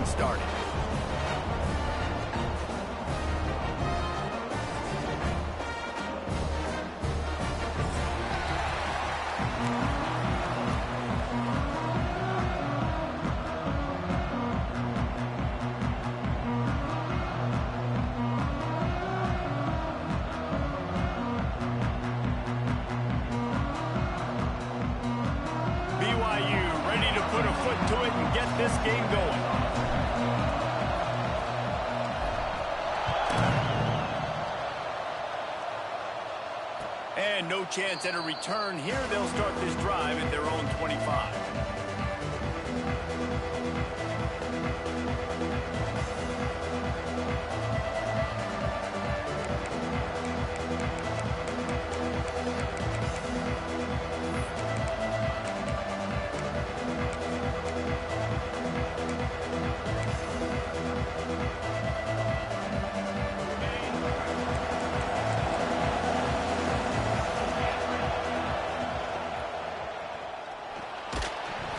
getting started. BYU ready to put a foot to it and get this game going. And no chance at a return here. They'll start this drive at their own 25.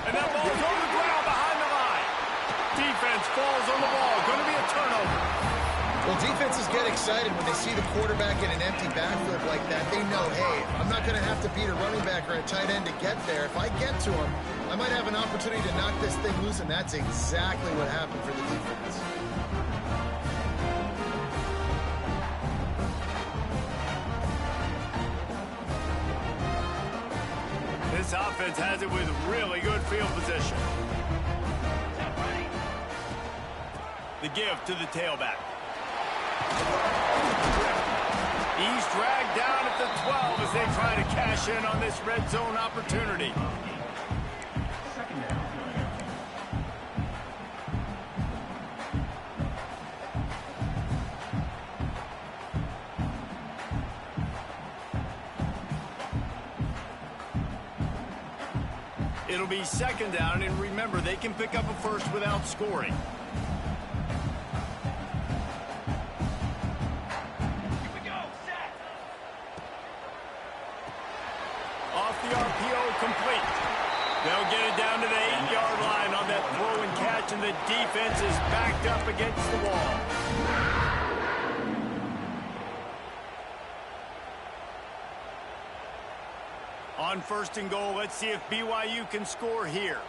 And that ball's on the ground behind the line. Defense falls on the ball. Going to be a turnover. Well, defenses get excited when they see the quarterback in an empty backfield like that. They know, hey, I'm not going to have to beat a running back or a tight end to get there. If I get to him, I might have an opportunity to knock this thing loose, and that's exactly what happened for the defense. This offense has it with really good field position. The give to the tailback. He's dragged down at the 12 as they try to cash in on this red zone opportunity. It'll be second down, and remember, they can pick up a first without scoring. Off the RPO, complete. They'll get it down to the 8-yard line on that throw and catch, and the defense is backed up against the wall. On first and goal, let's see if BYU can score here.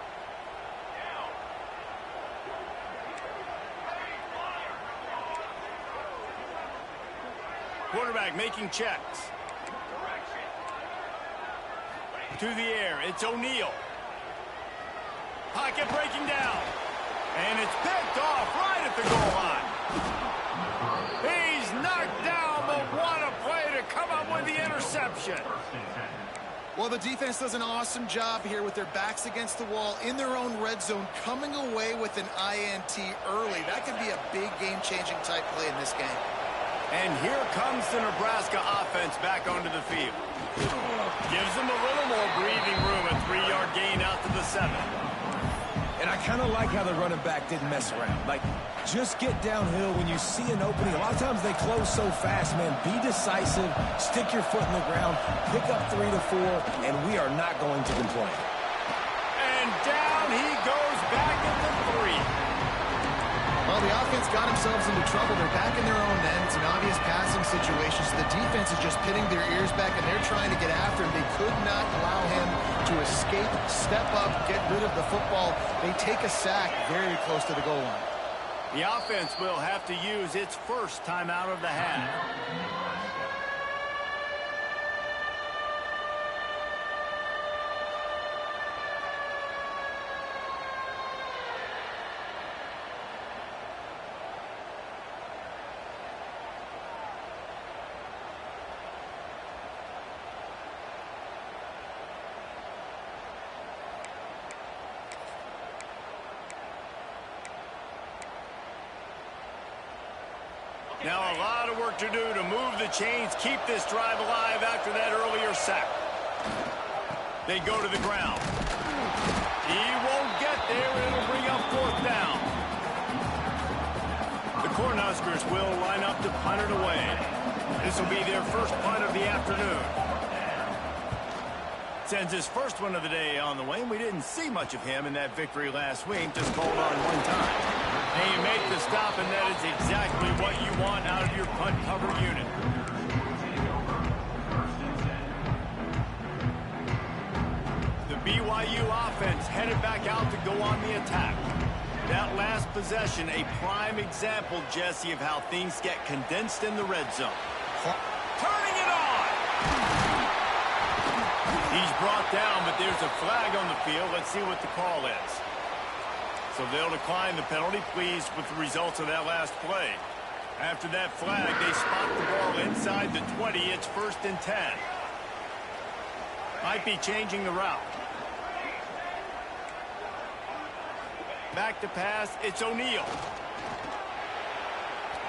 Quarterback making checks. To the air, it's O'Neal. Pocket breaking down. And it's picked off right at the goal line. He's knocked down, but what a play to come up with the interception. Well, the defense does an awesome job here with their backs against the wall in their own red zone, coming away with an INT early. That could be a big game-changing type play in this game. And here comes the Nebraska offense back onto the field. Gives them a little more breathing room, a 3-yard gain out to the 7. And I kind of like how the running back didn't mess around. Like, just get downhill when you see an opening. A lot of times they close so fast, man. Be decisive, stick your foot in the ground, pick up 3 to 4, and we are not going to complain. And down he goes back at the 3. Well, the offense got themselves into trouble. They're back in their own end. It's an obvious passing situation, so the defense is just pinning their ears back, and they're trying to get after him. They could not allow him to escape, step up, get rid of the football. They take a sack very close to the goal line. The offense will have to use its first timeout of the half. Now a lot of work to do to move the chains, keep this drive alive after that earlier sack. They go to the ground. He won't get there. It'll bring up fourth down. The Cornhuskers will line up to punt it away. This will be their first punt of the afternoon. Sends his first one of the day on the way. We didn't see much of him in that victory last week. Just called on one time. stop, and that is exactly what you want out of your punt cover unit. The BYU offense headed back out to go on the attack. That last possession, a prime example, Jesse, of how things get condensed in the red zone. Turning it on! He's brought down, but there's a flag on the field. Let's see what the call is. So they'll decline the penalty, pleased with the results of that last play. After that flag, they spot the ball inside the 20. It's 1st and 10. Might be changing the route. Back to pass, it's O'Neal.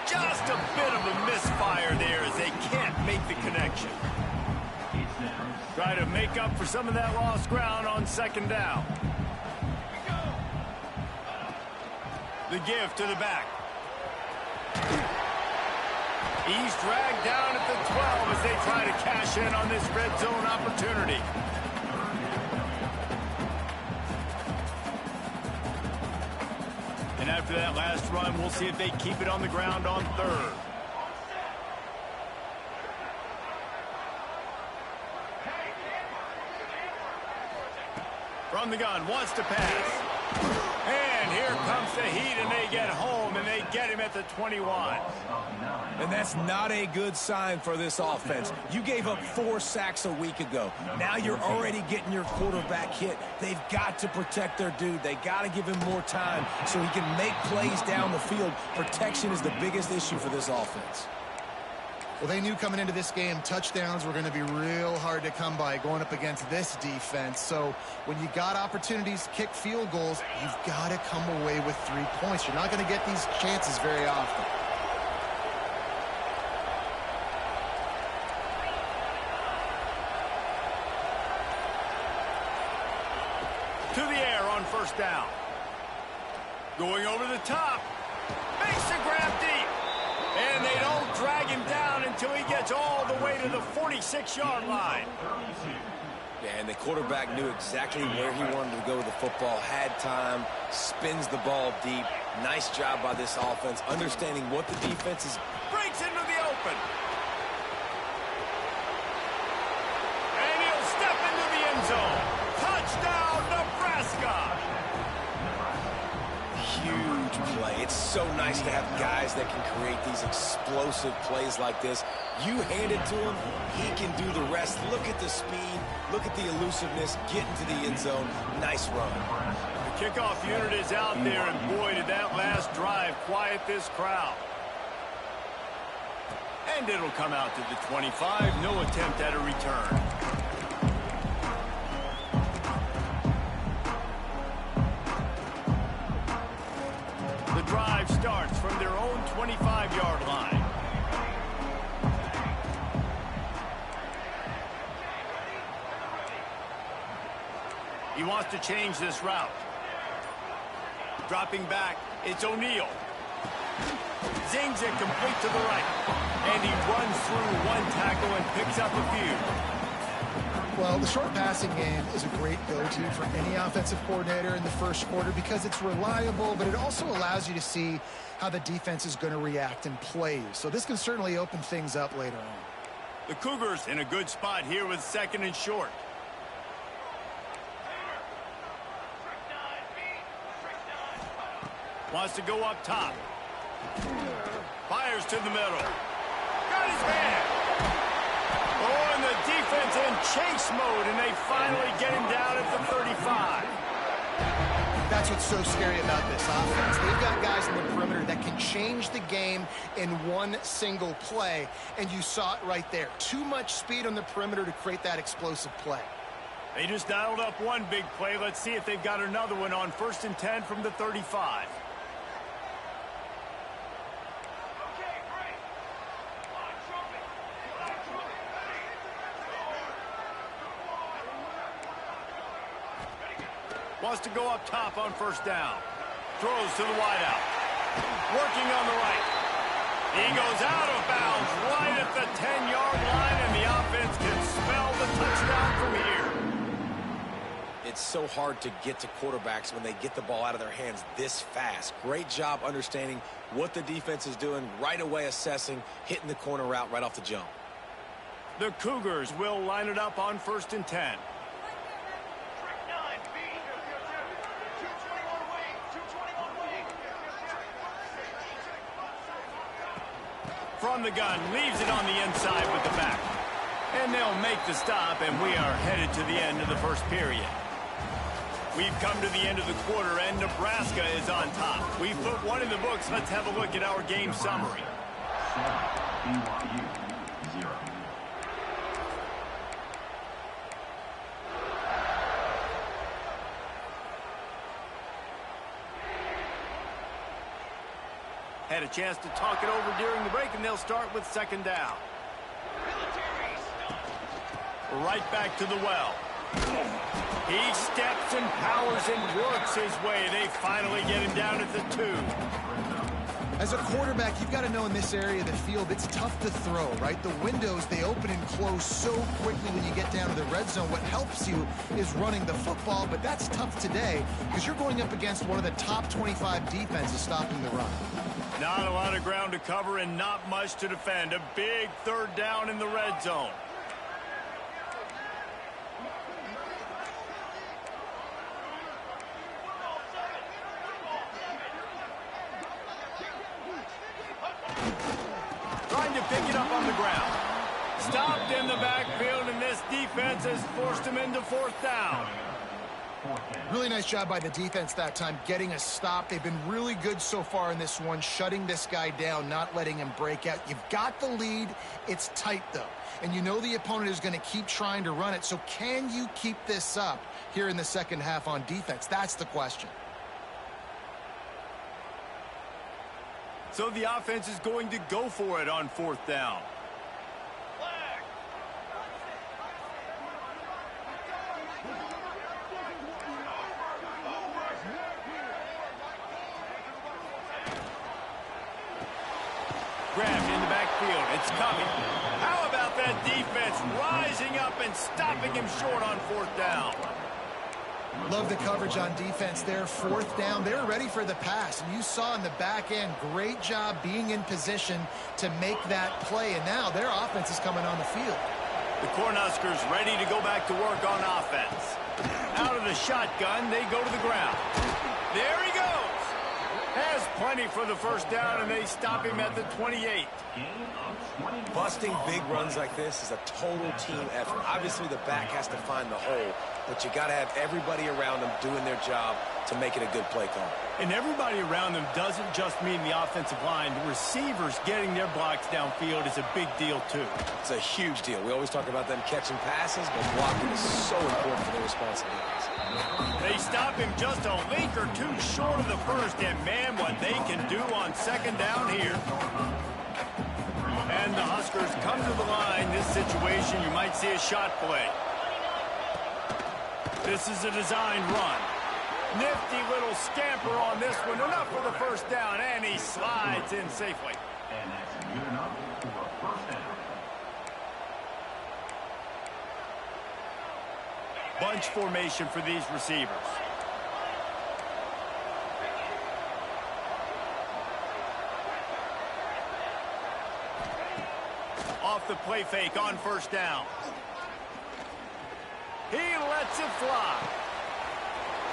Just a bit of a misfire there as they can't make the connection. Try to make up for some of that lost ground on 2nd down. The give to the back. He's dragged down at the 12 as they try to cash in on this red zone opportunity. And after that last run, we'll see if they keep it on the ground on 3rd. From the gun, wants to pass. And here comes the heat, and they get home, and they get him at the 21. And that's not a good sign for this offense. You gave up 4 sacks a week ago. Now you're already getting your quarterback hit. They've got to protect their dude. They got to give him more time so he can make plays down the field. Protection is the biggest issue for this offense. Well, they knew coming into this game touchdowns were going to be real hard to come by going up against this defense. So when you got opportunities to kick field goals, you've got to come away with 3 points. You're not going to get these chances very often. To the air on 1st down. Going over the top. Makes the grab deep. And they don't drag him down until he gets all the way to the 46-yard line. Yeah, and the quarterback knew exactly where he wanted to go with the football, had time, spins the ball deep. Nice job by this offense, understanding what the defense is. Breaks into the open. And he'll step into the end zone. Touchdown, Nebraska. Huge play. It's so nice to have guys that can create these explosive plays like this. You hand it to him, he can do the rest. Look at the speed, look at the elusiveness, get into the end zone. Nice run. The kickoff unit is out there, and boy, did that last drive quiet this crowd. And it'll come out to the 25. No attempt at a return. The drive starts from their own 25-yard line. He wants to change this route. Dropping back, it's O'Neal. Zings it complete to the right. And he runs through one tackle and picks up a few. Well, the short passing game is a great go-to for any offensive coordinator in the first quarter because it's reliable, but it also allows you to see how the defense is going to react and play. So this can certainly open things up later on. The Cougars in a good spot here with 2nd and short. Wants to go up top. Fires to the middle. Got his man. Oh, and the defense in chase mode, and they finally get him down at the 35. That's what's so scary about this offense. They've got guys in the perimeter that can change the game in one single play, and you saw it right there. Too much speed on the perimeter to create that explosive play. They just dialed up one big play. Let's see if they've got another one on 1st and 10 from the 35. Wants to go up top on 1st down. Throws to the wideout. Working on the right. He goes out of bounds right at the 10-yard line, and the offense can spell the touchdown from here. it's so hard to get to quarterbacks when they get the ball out of their hands this fast. Great job understanding what the defense is doing, right away assessing, hitting the corner route right off the jump. The Cougars will line it up on 1st and 10. From the gun, leaves it on the inside with the back. And they'll make the stop, and we are headed to the end of the first period. We've come to the end of the quarter, and Nebraska is on top. We've put one in the books. Let's have a look at our game summary. BYU 0. Had a chance to talk it over during the break, and they'll start with 2nd down. Right back to the well. He steps and powers and works his way. They finally get him down at the 2. As a quarterback, you've got to know in this area of the field, it's tough to throw, right? The windows, they open and close so quickly when you get down to the red zone. What helps you is running the football, but that's tough today because you're going up against one of the top 25 defenses stopping the run. Not a lot of ground to cover and not much to defend. A big 3rd down in the red zone. Trying to pick it up on the ground. Stopped in the backfield, and this defense has forced him into 4th down. Really nice job by the defense that time, getting a stop. They've been really good so far in this one, shutting this guy down, not letting him break out. You've got the lead. It's tight, though. And you know the opponent is going to keep trying to run it. So can you keep this up here in the second half on defense? That's the question. So the offense is going to go for it on 4th down. Grabbed in the backfield. It's coming. How about that defense rising up and stopping him short on 4th down? Love the coverage on defense there. 4th down. They were ready for the pass. And you saw in the back end, great job being in position to make that play. And now their offense is coming on the field. The Cornhuskers ready to go back to work on offense. Out of the shotgun, they go to the ground. There he goes. Has plenty for the 1st down, and they stop him at the 28. Busting big runs like this is a total team effort. Obviously, the back has to find the hole, but you got to have everybody around them doing their job to make it a good play call. And everybody around them doesn't just mean the offensive line. The receivers getting their blocks downfield is a big deal, too. It's a huge deal. We always talk about them catching passes, but blocking is so important for their responsibilities. They stop him just a link or two short of the 1st, and man, what they can do on 2nd down here. And the Huskers come to the line. This situation, you might see a shot play. This is a designed run. Nifty little scamper on this one. Enough for the 1st down, and he slides in safely. And that's good enough for a 1st down. Bunch formation for these receivers. Off the play fake on 1st down. He lets it fly.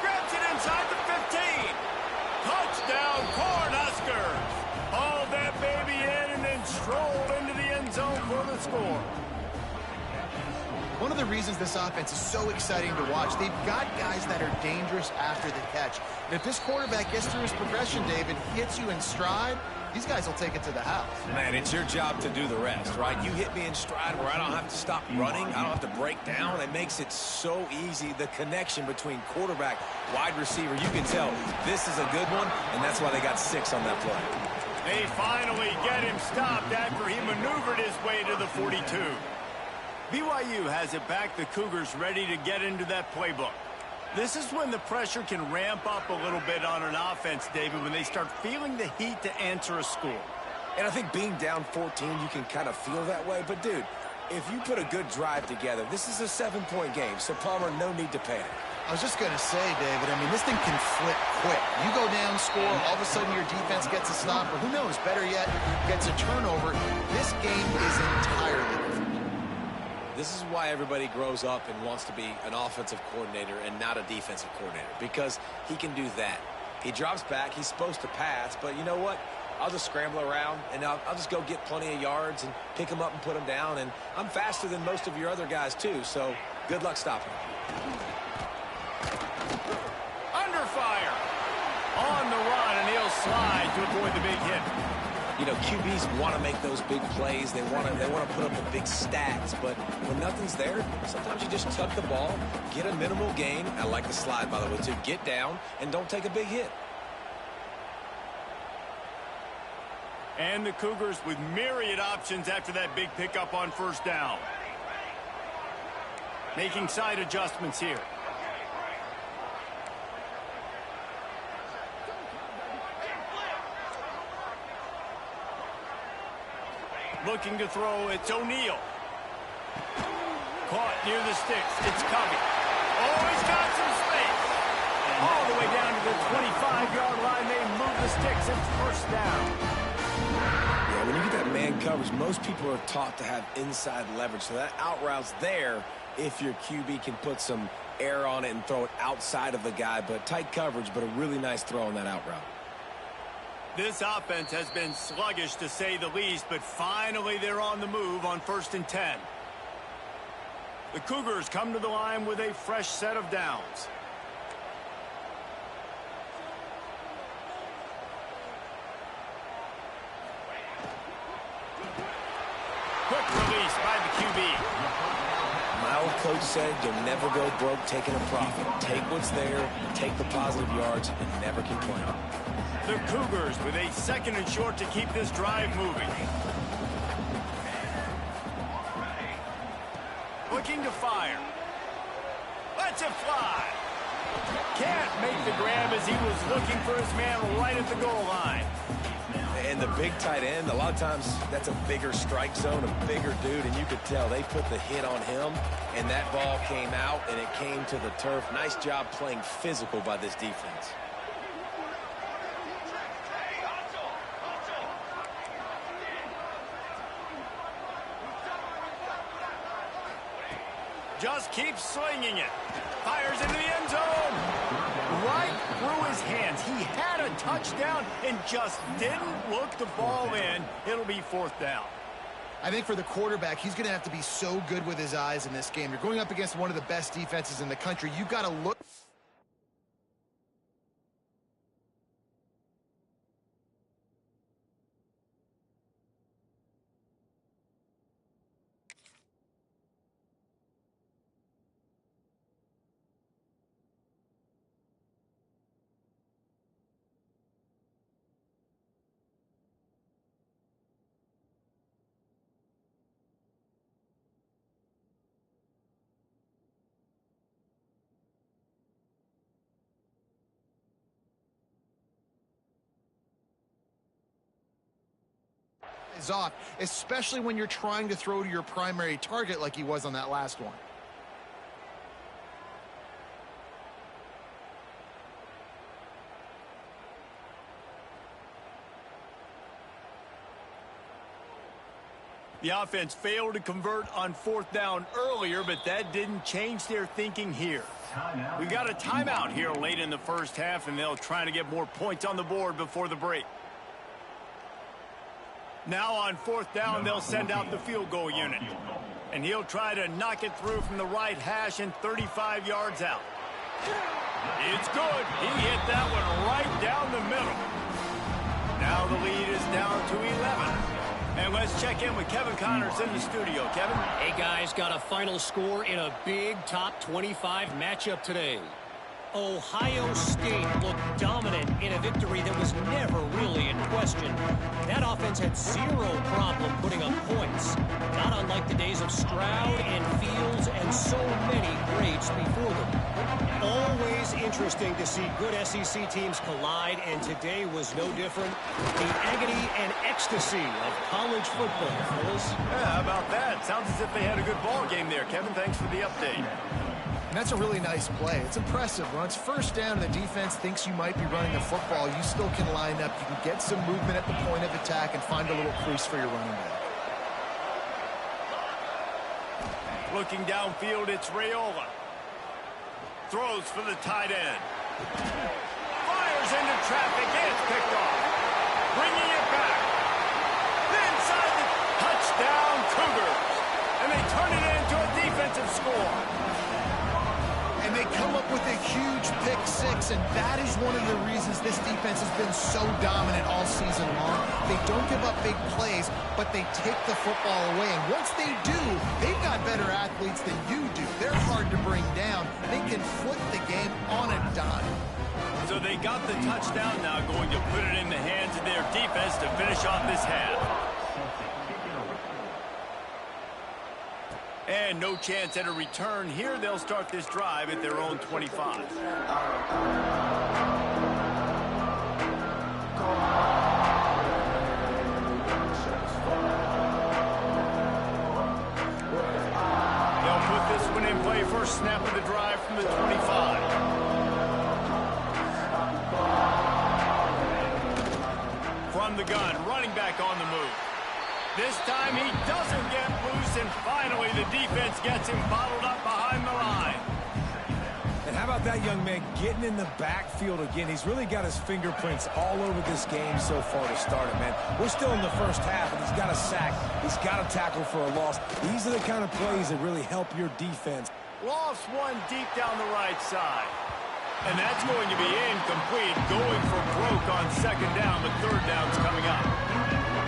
Grabs it inside the 15. Touchdown, Cornhuskers. Hauled that baby in and then strolled into the end zone for the score. One of the reasons this offense is so exciting to watch, they've got guys that are dangerous after the catch. And if this quarterback gets through his progression, David, hits you in stride, these guys will take it to the house. Man, it's your job to do the rest, right? You hit me in stride where I don't have to stop running. I don't have to break down. It makes it so easy, the connection between quarterback, wide receiver. You can tell this is a good one, and that's why they got 6 on that play. They finally get him stopped after he maneuvered his way to the 42. BYU has it back. The Cougars ready to get into that playbook. This is when the pressure can ramp up a little bit on an offense, David, when they start feeling the heat to answer a score. And I think being down 14, you can kind of feel that way. But, dude, if you put a good drive together, this is a 7-point game, so Palmer, no need to panic. I was just going to say, David, I mean, this thing can flip quick. You go down, score, all of a sudden your defense gets a stop, or who knows, better yet, gets a turnover. This game is entirely different. This is why everybody grows up and wants to be an offensive coordinator and not a defensive coordinator, because he can do that. He drops back, he's supposed to pass, but you know what? I'll just scramble around, and I'll just go get plenty of yards and pick them up and put them down, and I'm faster than most of your other guys, too, so good luck stopping. Under fire. On the run, and he'll slide to avoid the big hit. You know, QBs want to make those big plays. They want to put up the big stats, but when nothing's there, sometimes you just tuck the ball, get a minimal gain. I like the slide, by the way, too. Get down and don't take a big hit. And the Cougars with myriad options after that big pickup on first down. Making side adjustments here. Looking to throw, it's O'Neal. Caught near the sticks, it's Covey. Oh, he's got some space. And all the way down to the 25-yard line, they move the sticks, it's first down. Yeah, when you get that man coverage, most people are taught to have inside leverage. So that out route's there if your QB can put some air on it and throw it outside of the guy. But tight coverage, but a really nice throw on that out route. This offense has been sluggish to say the least, but finally they're on the move on 1st and 10. The Cougars come to the line with a fresh set of downs. Quick release by the QB. My old coach said you'll never go broke taking a profit. Take what's there, take the positive yards, and never complain. The Cougars with a 2nd and short to keep this drive moving. Looking to fire. Lets it fly. Can't make the grab as he was looking for his man right at the goal line. And the big tight end, a lot of times that's a bigger strike zone, a bigger dude, and you could tell they put the hit on him, and that ball came out, and it came to the turf. Nice job playing physical by this defense. Just keeps swinging it. Fires into the end zone. Right through his hands. He had a touchdown and just didn't look the ball in. It'll be 4th down. I think for the quarterback, he's going to have to be so good with his eyes in this game. You're going up against one of the best defenses in the country. You've got to look. Is off, especially when you're trying to throw to your primary target like he was on that last one. The offense failed to convert on 4th down earlier, but that didn't change their thinking here. We got a timeout here late in the first half, and they'll try to get more points on the board before the break. Now on 4th down, they'll send out the field goal unit. And he'll try to knock it through from the right hash and 35 yards out. It's good. He hit that one right down the middle. Now the lead is down to 11. And let's check in with Kevin Connors in the studio. Kevin? Hey, guys, got a final score in a big top 25 matchup today. Ohio State looked dominant in a victory that was never really in question. That offense had zero problem putting up points, not unlike the days of Stroud and Fields and so many greats before them. Always interesting to see good SEC teams collide, and today was no different. The agony and ecstasy of college football, fellas. Yeah, how about that? Sounds as if they had a good ball game there. Kevin, thanks for the update. And that's a really nice play. It's impressive. When it's first down and the defense thinks you might be running the football, you still can line up. You can get some movement at the point of attack and find a little crease for your running back. Looking downfield, it's Raiola. Throws for the tight end. Fires into traffic, and it's picked off. Bringing it back. Inside the touchdown Cougars. And they turn it into a defensive score. And they come up with a huge pick six, and that is one of the reasons this defense has been so dominant all season long. They don't give up big plays, but they take the football away. And once they do, they've got better athletes than you do. They're hard to bring down. They can flip the game on a dime. So they got the touchdown, now going to put it in the hands of their defense to finish off this half. And no chance at a return here. They'll start this drive at their own 25. They'll put this one in play. First snap of the drive from the 25. From the gun, running back on the move. This time he doesn't get loose, and finally the defense gets him bottled up behind the line. And how about that young man getting in the backfield again? He's really got his fingerprints all over this game so far to start it, man. We're still in the first half, and he's got a sack. He's got a tackle for a loss. These are the kind of plays that really help your defense. Lost one deep down the right side. And that's going to be incomplete, going for broke on second down, but third down's coming up.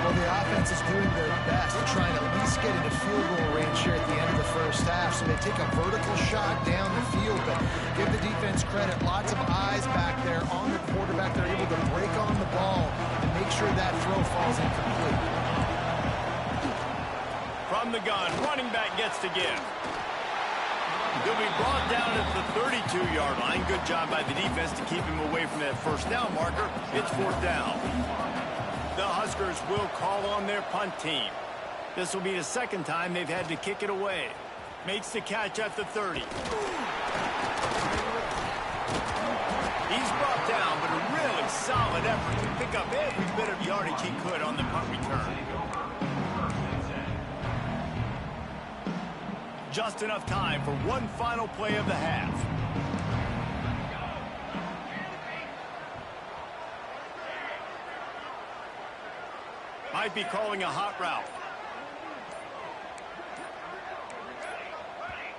Well, the offense is doing their best to try and at least get into field goal range here at the end of the first half. So they take a vertical shot down the field, but give the defense credit. Lots of eyes back there on the quarterback. They're able to break on the ball and make sure that throw falls incomplete. From the gun, running back gets to give. He'll be brought down at the 32-yard line. Good job by the defense to keep him away from that first down marker. It's fourth down. The Huskers will call on their punt team. This will be the second time they've had to kick it away. Makes the catch at the 30. He's brought down, but a really solid effort to pick up every bit of yardage he could on the punt return. Just enough time for one final play of the half. Might be calling a hot route.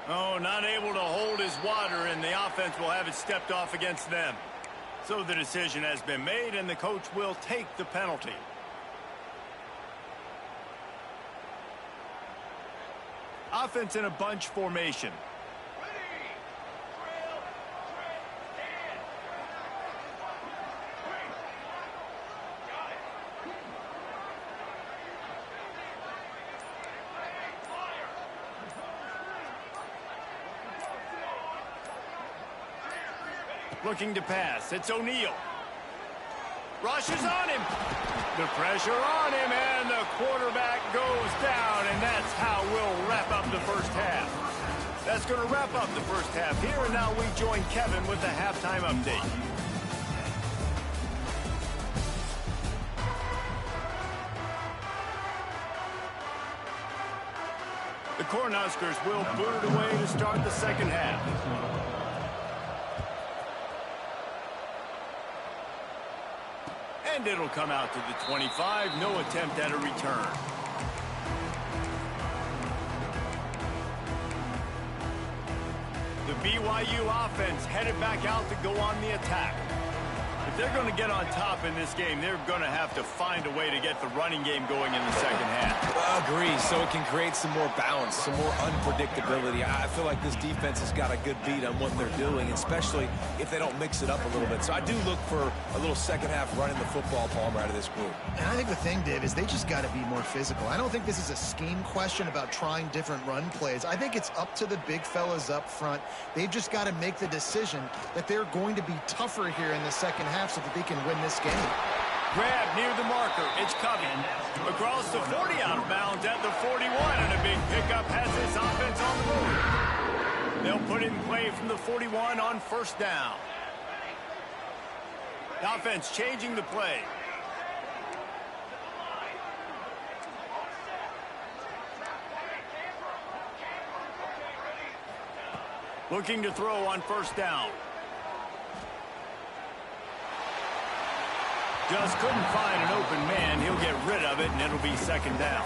Oh, not able to hold his water, and the offense will have it stepped off against them. So the decision has been made, and the coach will take the penalty. Offense in a bunch formation. Looking to pass. It's O'Neal. Rushes on him. The pressure on him, and the quarterback goes down, and that's how we'll wrap up the first half. That's going to wrap up the first half here, and now we join Kevin with the halftime update. The Cornhuskers will boot it away to start the second half. And it'll come out to the 25. No attempt at a return. The BYU offense headed back out to go on the attack. If they're going to get on top in this game, they're going to have to find a way to get the running game going in the second half. Agree, so it can create some more balance, some more unpredictability. I feel like this defense has got a good beat on what they're doing, especially if they don't mix it up a little bit. So I do look for a little second half running the football, Palmer, out of this group. And I think the thing, Dave, is they just got to be more physical. I don't think this is a scheme question about trying different run plays. I think it's up to the big fellas up front. They've just got to make the decision that they're going to be tougher here in the second half so that they can win this game. Grab near the marker. It's Covey. Across the 40, out of bounds at the 41, and a big pickup has this offense on the move. They'll put it in play from the 41 on first down. The offense changing the play. Looking to throw on first down. Just couldn't find an open man. He'll get rid of it, and it'll be second down.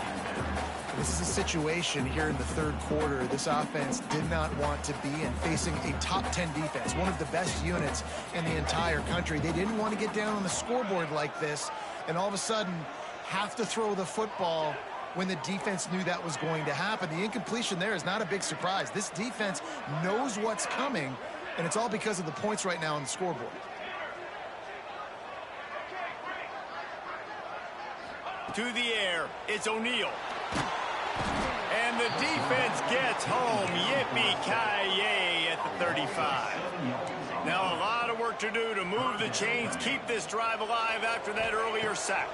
This is a situation here in the third quarter this offense did not want to be in, facing a top 10 defense, one of the best units in the entire country. They didn't want to get down on the scoreboard like this and all of a sudden have to throw the football when the defense knew that was going to happen. The incompletion there is not a big surprise. This defense knows what's coming, and it's all because of the points right now on the scoreboard. To the air, it's O'Neal. And the defense gets home. Yippee-ki-yay at the 35. Now a lot of work to do to move the chains, keep this drive alive after that earlier sack.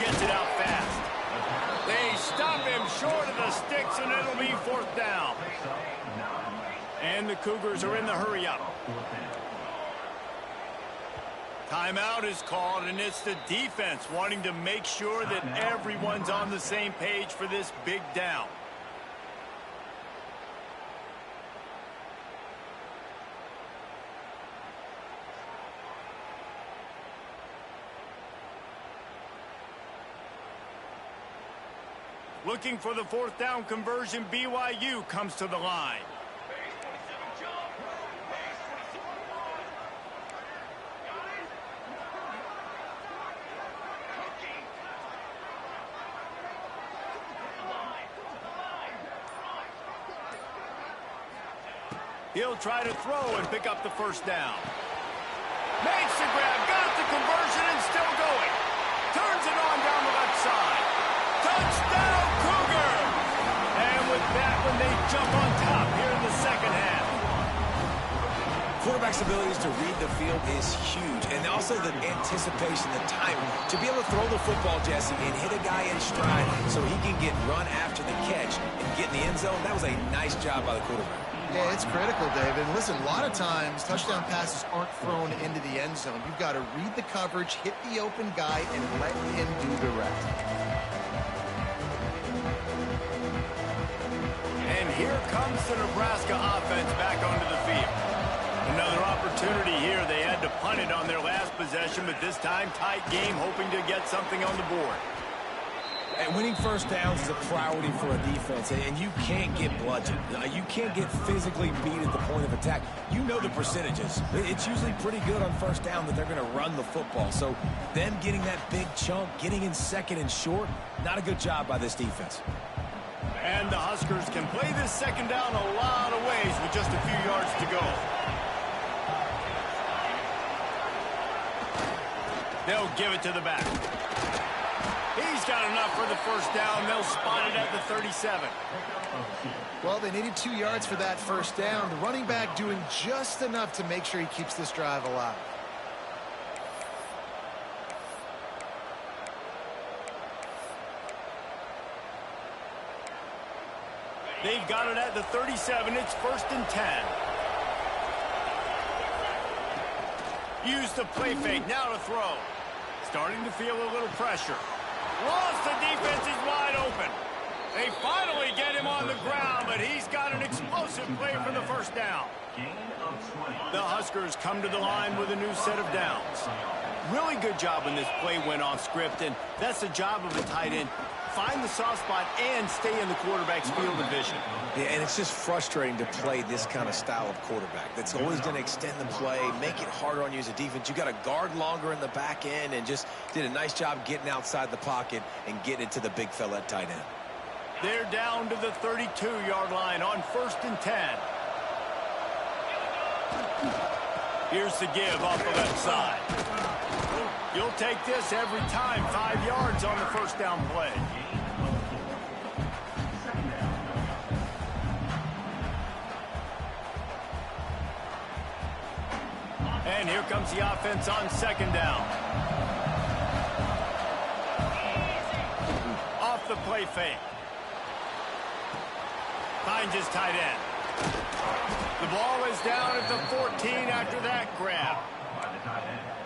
Gets it out fast. They stop him short of the sticks, and it'll be fourth down. And the Cougars are in the hurry-up. Timeout is called, and it's the defense wanting to make sure that everyone's on the same page for this big down. Looking for the fourth down conversion, BYU comes to the line. He'll try to throw and pick up the first down. Makes the grab, got the conversion, and still going. Turns it on down the left side. Touchdown, Cougar! And with that one, they jump on top here in the second half. Quarterback's abilities to read the field is huge, and also the anticipation, the timing. To be able to throw the football, Jesse, and hit a guy in stride so he can get run after the catch and get in the end zone, that was a nice job by the quarterback. Yeah, it's critical, David. And listen, a lot of times touchdown passes aren't thrown into the end zone. You've got to read the coverage, hit the open guy, and let him do the rest. And here comes the Nebraska offense back onto the field. Another opportunity here. They had to punt it on their last possession, but this time tight game, hoping to get something on the board. And winning first downs is a priority for a defense, and you can't get bludgeoned. You can't get physically beat at the point of attack. You know the percentages. It's usually pretty good on first down that they're going to run the football. So them getting that big chunk, getting in second and short, not a good job by this defense. And the Huskers can play this second down a lot of ways with just a few yards to go. They'll give it to the back. He's got enough for the first down. They'll spot it at the 37. Well, they needed 2 yards for that first down. The running back doing just enough to make sure he keeps this drive alive. They've got it at the 37. It's 1st and 10. Use the play fake. Now to throw. Starting to feel a little pressure. Lost, the defense is wide open. They finally get him on the ground, but he's got an explosive play for the first down. The Huskers come to the line with a new set of downs. Really good job when this play went off script, and that's the job of a tight end. Find the soft spot and stay in the quarterback's field of vision. Yeah, and it's just frustrating to play this kind of style of quarterback. That's always going to extend the play, make it harder on you as a defense. You got to guard longer in the back end, and just did a nice job getting outside the pocket and getting it to the big fella at tight end. They're down to the 32-yard line on 1st and 10. Here's the give off the left side. You'll take this every time. 5 yards on the first down play. And here comes the offense on 2nd down. Off the play fake. Finds his tight end. The ball is down at the 14 after that grab.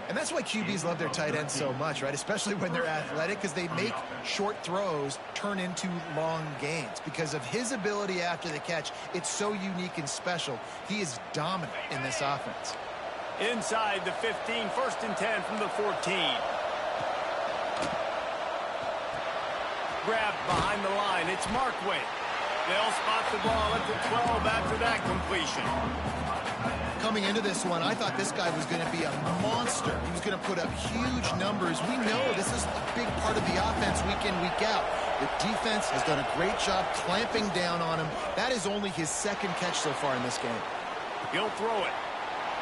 And that's why QBs love their tight ends so much, right? Especially when they're athletic, because they make short throws turn into long gains. Because of his ability after the catch, it's so unique and special. He is dominant in this offense. Inside the 15, 1st and 10 from the 14. Grabbed behind the line. It's Markway. They'll spot the ball at the 12 after that completion. Coming into this one, I thought this guy was going to be a monster. He was going to put up huge numbers. We know this is a big part of the offense week in, week out. The defense has done a great job clamping down on him. That is only his 2nd catch so far in this game. He'll throw it.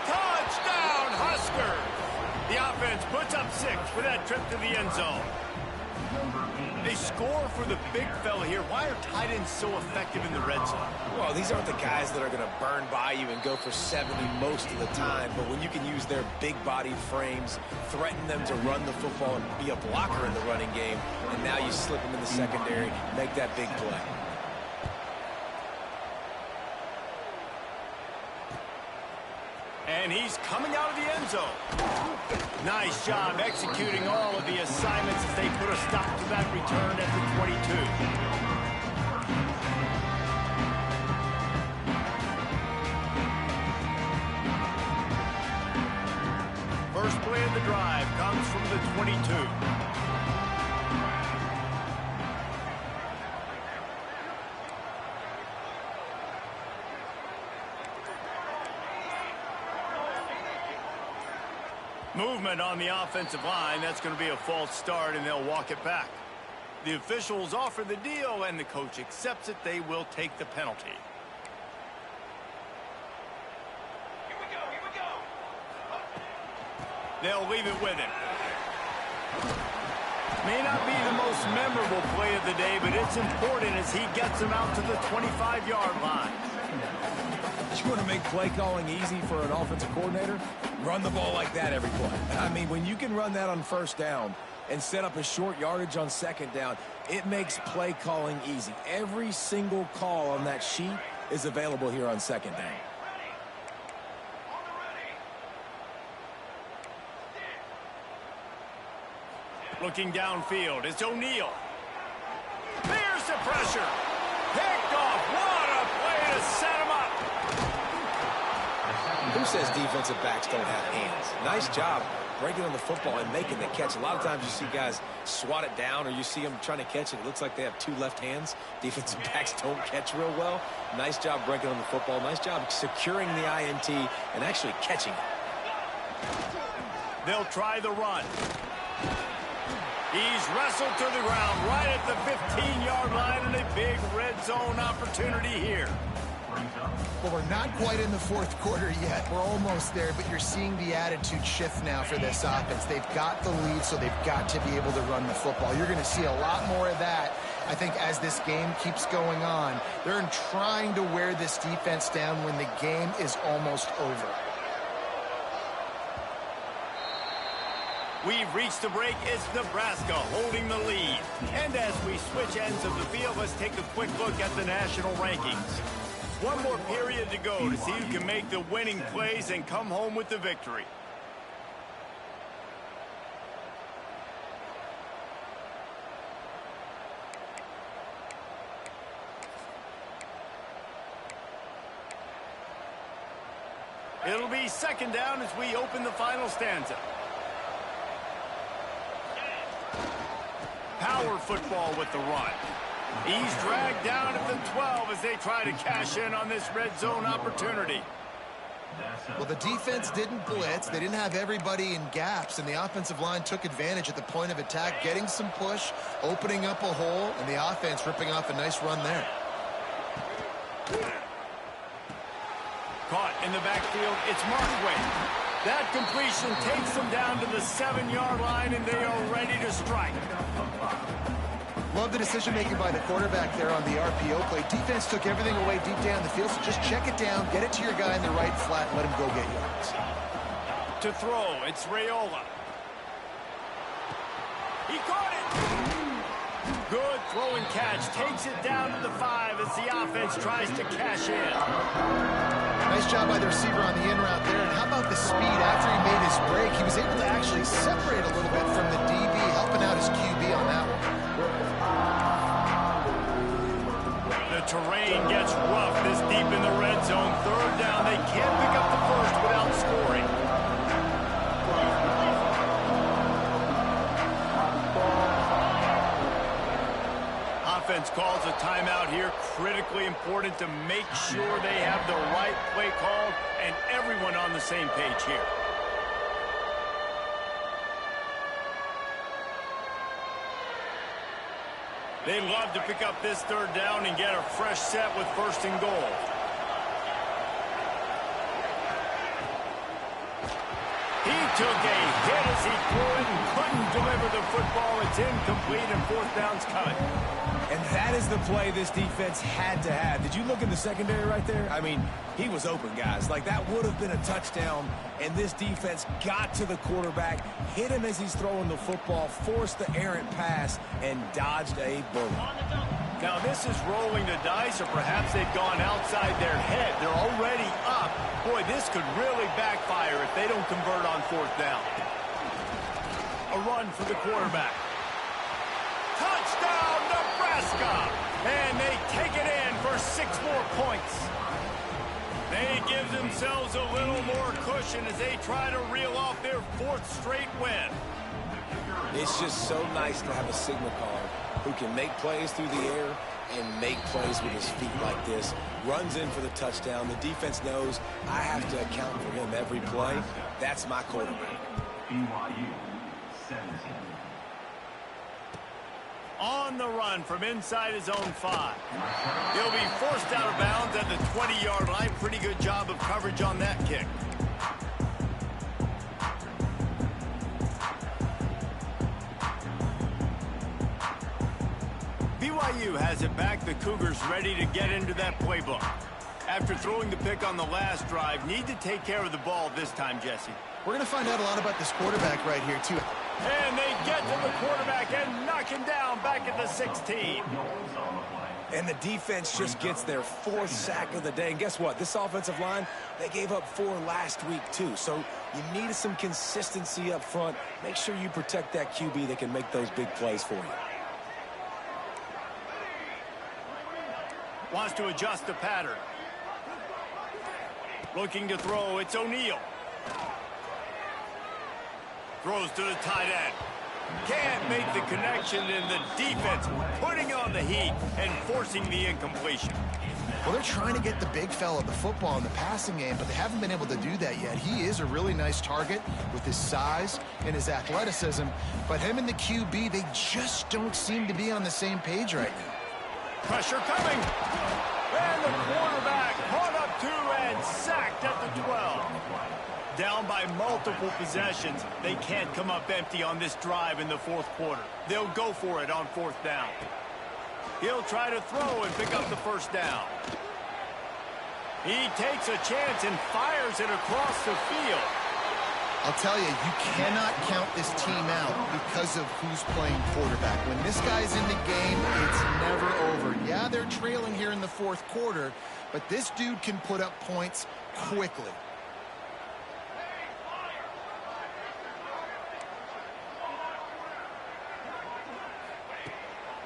Touchdown, Huskers! The offense puts up 6 for that trip to the end zone. They score for the big fella here. Why are tight ends so effective in the red zone? Well, these aren't the guys that are going to burn by you and go for 70 most of the time, but when you can use their big-bodied frames, threaten them to run the football and be a blocker in the running game, and now you slip them in the secondary, make that big play. And he's coming out of the end zone. Nice job executing all of the assignments as they put a stop to that return at the 22. First play of the drive comes from the 22. Movement on the offensive line. That's going to be a false start, and they'll walk it back. The officials offer the deal, and the coach accepts it. They will take the penalty. Here we go. They'll leave it with him. May not be the most memorable play of the day, but it's important as he gets him out to the 25-yard line. You want to make play calling easy for an offensive coordinator? Run the ball like that every play. I mean, when you can run that on 1st down and set up a short yardage on 2nd down, it makes play calling easy. Every single call on that sheet is available here on 2nd down. Looking downfield, it's O'Neal. There's the pressure. Picked off. What a play to set him up. Who says defensive backs don't have hands? Nice job breaking on the football and making the catch. A lot of times you see guys swat it down or you see them trying to catch it. It looks like they have 2 left hands. Defensive backs don't catch real well. Nice job breaking on the football. Nice job securing the INT and actually catching it. They'll try the run. He's wrestled to the ground right at the 15-yard line, and a big red zone opportunity here. Well, we're not quite in the 4th quarter yet. We're almost there, but you're seeing the attitude shift now for this offense. They've got the lead, so they've got to be able to run the football. You're going to see a lot more of that, I think, as this game keeps going on. They're trying to wear this defense down when the game is almost over. We've reached the break. It's Nebraska holding the lead. And as we switch ends of the field, let's take a quick look at the national rankings. One more period to go to see who can make the winning plays and come home with the victory. It'll be 2nd down as we open the final stanza. Power football with the run. He's dragged down at the 12 as they try to cash in on this red zone opportunity. Well, the defense didn't blitz. They didn't have everybody in gaps, and the offensive line took advantage at the point of attack, getting some push, opening up a hole, and the offense ripping off a nice run there. Caught in the backfield, it's Markway. That completion takes them down to the 7-yard line, and they are ready to strike. Love the decision-making by the quarterback there on the RPO play. Defense took everything away deep down the field, so just check it down, get it to your guy in the right flat, and let him go get yards. To throw, it's Raiola. He caught it! Good throwing catch. Takes it down to the 5 as the offense tries to cash in. Nice job by the receiver on the in route there. And how about the speed after he made his break? He was able to actually separate a little bit from the DB, helping out his QB on that one. The terrain gets rough this deep in the red zone. Third down. They can't pick up the first without scoring. Offense calls a timeout here. Critically important to make sure they have the right play called and everyone on the same page here. They love to pick up this third down and get a fresh set with first and goal. He took a hit as he threw it and couldn't deliver the football. It's incomplete and fourth down's coming. And that is the play this defense had to have. Did you look in the secondary right there? I mean, he was open, guys. Like, that would have been a touchdown, and this defense got to the quarterback, hit him as he's throwing the football, forced the errant pass, and dodged a bullet. Now, this is rolling the dice, or perhaps they've gone outside their head. They're already up. Boy, this could really backfire if they don't convert on fourth down. A run for the quarterback. Touchdown, Nebraska! And they take it in for 6 more points. They give themselves a little more cushion as they try to reel off their 4th straight win. It's just so nice to have a signal caller who can make plays through the air and make plays with his feet like this. Runs in for the touchdown. The defense knows I have to account for him every play. That's my quarterback. BYU 17. On the run from inside his own 5. He'll be forced out of bounds at the 20-yard line. Pretty good job of coverage on that kick. BYU has it back. The Cougars ready to get into that playbook. After throwing the pick on the last drive, need to take care of the ball this time, Jesse. We're going to find out a lot about this quarterback right here, too. And they get to the quarterback and knock him down back at the 16. And the defense just gets their 4th sack of the day. And guess what? This offensive line, they gave up 4 last week, too. So you need some consistency up front. Make sure you protect that QB that can make those big plays for you. Wants to adjust the pattern. Looking to throw, it's O'Neal. Throws to the tight end. Can't make the connection, and the defense putting on the heat and forcing the incompletion. Well, they're trying to get the big fella the football in the passing game, but they haven't been able to do that yet. He is a really nice target with his size and his athleticism, but him and the QB, they just don't seem to be on the same page right now. Pressure coming. And the quarterback caught up 2 and sacked at the 12. Down by multiple possessions. They can't come up empty on this drive in the 4th quarter. They'll go for it on 4th down. He'll try to throw and pick up the first down. He takes a chance and fires it across the field. I'll tell you, you cannot count this team out because of who's playing quarterback. When this guy's in the game, it's never over. Yeah, they're trailing here in the 4th quarter, but this dude can put up points quickly.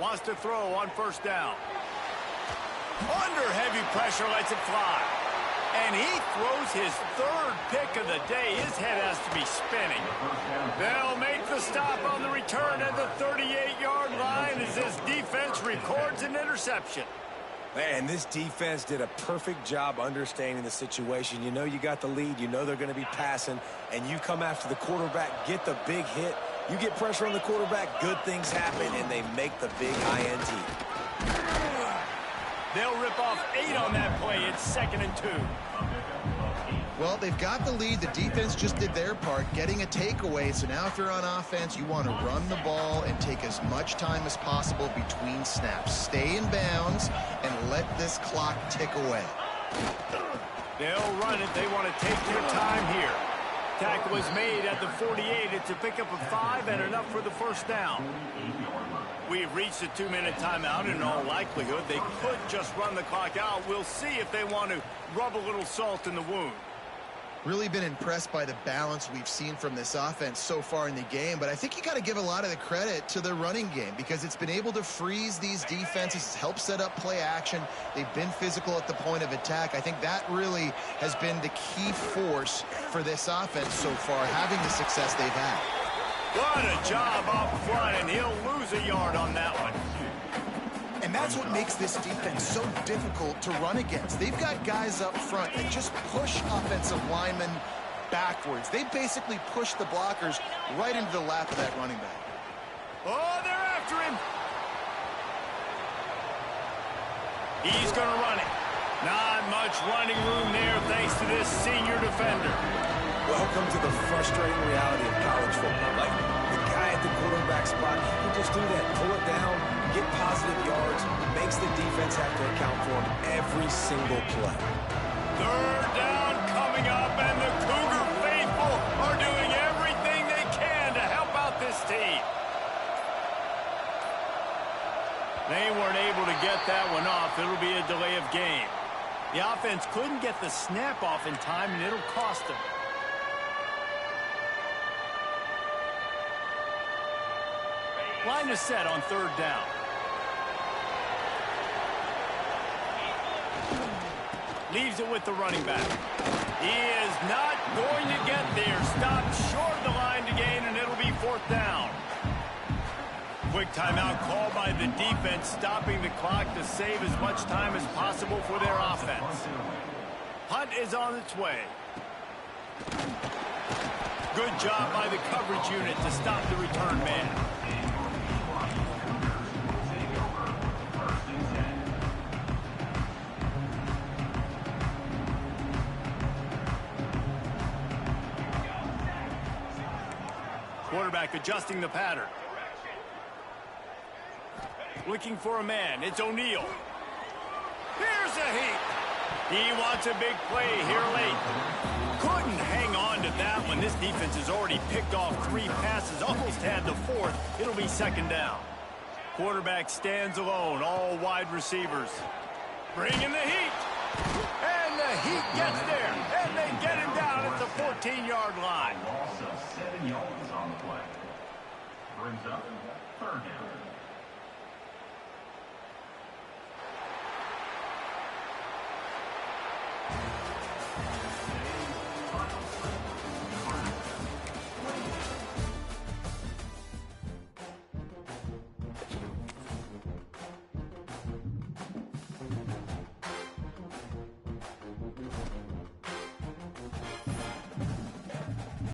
Wants to throw on first down. Under heavy pressure, lets it fly. And he throws his 3rd pick of the day. His head has to be spinning. They'll make the stop on the return at the 38-yard line as this defense records an interception. Man, this defense did a perfect job understanding the situation. You know you got the lead. You know they're going to be passing. And you come after the quarterback, get the big hit. You get pressure on the quarterback, good things happen, and they make the big INT. They'll rip off 8 on that play. It's 2nd and 2. Well, they've got the lead. The defense just did their part, getting a takeaway. So now if you're on offense, you want to run the ball and take as much time as possible between snaps. Stay in bounds and let this clock tick away. They'll run it. They want to take their time here. Tackle is made at the 48. It's a pickup of 5 and enough for the first down. We've reached a 2-minute timeout. In all likelihood, they could just run the clock out. We'll see if they want to rub a little salt in the wound. Really been impressed by the balance we've seen from this offense so far in the game, but I think you got to give a lot of the credit to the running game because it's been able to freeze these defenses, help set up play action. They've been physical at the point of attack. I think that really has been the key force for this offense so far, having the success they've had. What a job up front, and he'll lose a yard on that one. And that's what makes this defense so difficult to run against. They've got guys up front that just push offensive linemen backwards. They basically push the blockers right into the lap of that running back. Oh, they're after him. He's going to run it. Not much running room there thanks to this senior defender. Welcome to the frustrating reality of college football. Like, the guy at the quarterback spot, he can just do that. Pull it down, get positive yards, makes the defense have to account for him every single play. Third down coming up, and the Cougar faithful are doing everything they can to help out this team. They weren't able to get that one off. It'll be a delay of game. The offense couldn't get the snap off in time, and it'll cost them. Line is set on third down. Leaves it with the running back. He is not going to get there. Stopped short of the line to gain, and it'll be fourth down. Quick timeout called by the defense, stopping the clock to save as much time as possible for their offense. Punt is on its way. Good job by the coverage unit to stop the return man. Quarterback adjusting the pattern. Looking for a man. It's O'Neal. Here's a heat. He wants a big play here late. Couldn't hang on to that one. This defense has already picked off 3 passes. Almost had the 4th. It'll be second down. Quarterback stands alone. All wide receivers. Bringing the heat. And the heat gets there. And they get him down at the 14-yard line. Loss of 7 yards on the play. Brings up third down.